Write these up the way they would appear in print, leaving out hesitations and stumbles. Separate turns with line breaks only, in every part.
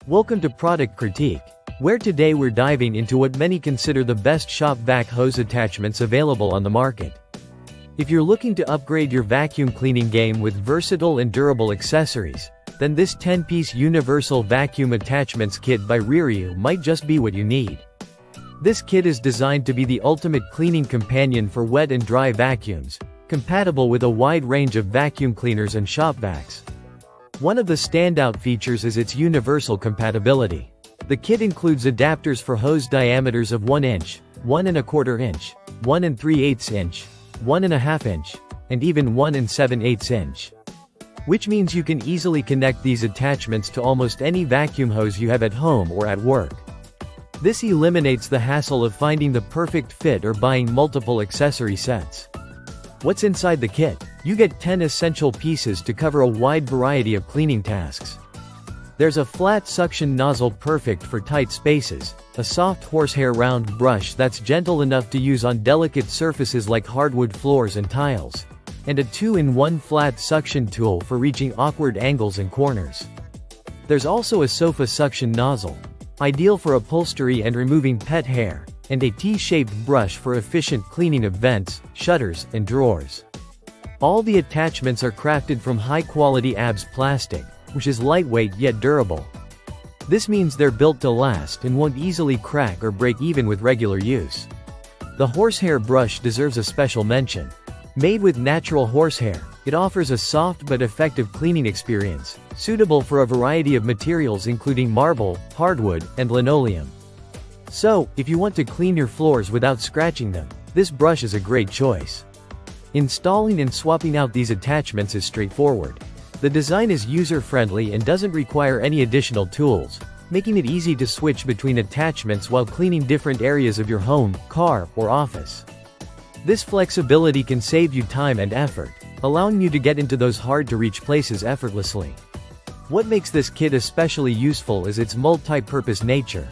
Welcome to Product Critique, where today we're diving into what many consider the best Shop Vac hose attachments available on the market. If you're looking to upgrade your vacuum cleaning game with versatile and durable accessories, then this 10-piece universal vacuum attachments kit by Riiriou might just be what you need. This kit is designed to be the ultimate cleaning companion for wet and dry vacuums, compatible with a wide range of vacuum cleaners and shop vacs. One of the standout features is its universal compatibility. The kit includes adapters for hose diameters of 1 inch, 1 1/4 inch, 1 3/8 inch, 1 1/2 inch, and even 1 7/8 inch. Which means you can easily connect these attachments to almost any vacuum hose you have at home or at work. This eliminates the hassle of finding the perfect fit or buying multiple accessory sets. What's inside the kit? You get 10 essential pieces to cover a wide variety of cleaning tasks. There's a flat suction nozzle perfect for tight spaces, a soft horsehair round brush that's gentle enough to use on delicate surfaces like hardwood floors and tiles, and a 2-in-1 flat suction tool for reaching awkward angles and corners. There's also a sofa suction nozzle, ideal for upholstery and removing pet hair, and a T-shaped brush for efficient cleaning of vents, shutters, and drawers. All the attachments are crafted from high-quality ABS plastic, which is lightweight yet durable. This means they're built to last and won't easily crack or break even with regular use. The horsehair brush deserves a special mention. Made with natural horsehair, it offers a soft but effective cleaning experience, suitable for a variety of materials including marble, hardwood, and linoleum. So, if you want to clean your floors without scratching them, this brush is a great choice. Installing and swapping out these attachments is straightforward. The design is user-friendly and doesn't require any additional tools, making it easy to switch between attachments while cleaning different areas of your home, car, or office. This flexibility can save you time and effort, allowing you to get into those hard-to-reach places effortlessly. What makes this kit especially useful is its multi-purpose nature.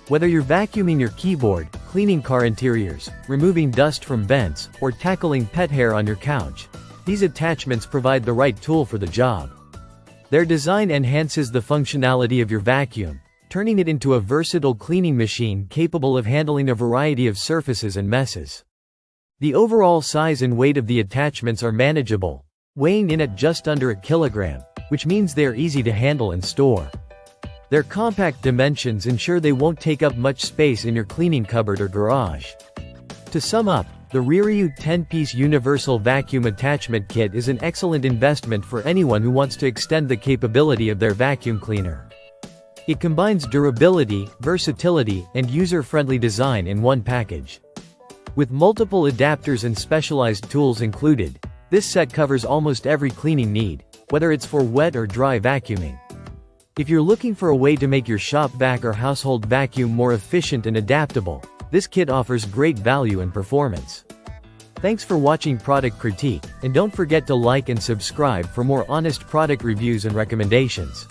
Whether you're vacuuming your keyboard, cleaning car interiors, removing dust from vents, or tackling pet hair on your couch, these attachments provide the right tool for the job. Their design enhances the functionality of your vacuum, turning it into a versatile cleaning machine capable of handling a variety of surfaces and messes. The overall size and weight of the attachments are manageable, weighing in at just under a kilogram, which means they are easy to handle and store. Their compact dimensions ensure they won't take up much space in your cleaning cupboard or garage. To sum up, the Riiriou 10-piece universal vacuum attachment kit is an excellent investment for anyone who wants to extend the capability of their vacuum cleaner. It combines durability, versatility, and user-friendly design in one package. With multiple adapters and specialized tools included, this set covers almost every cleaning need, whether it's for wet or dry vacuuming. If you're looking for a way to make your shop vac or household vacuum more efficient and adaptable, this kit offers great value and performance. Thanks for watching Product Critique, and don't forget to like and subscribe for more honest product reviews and recommendations.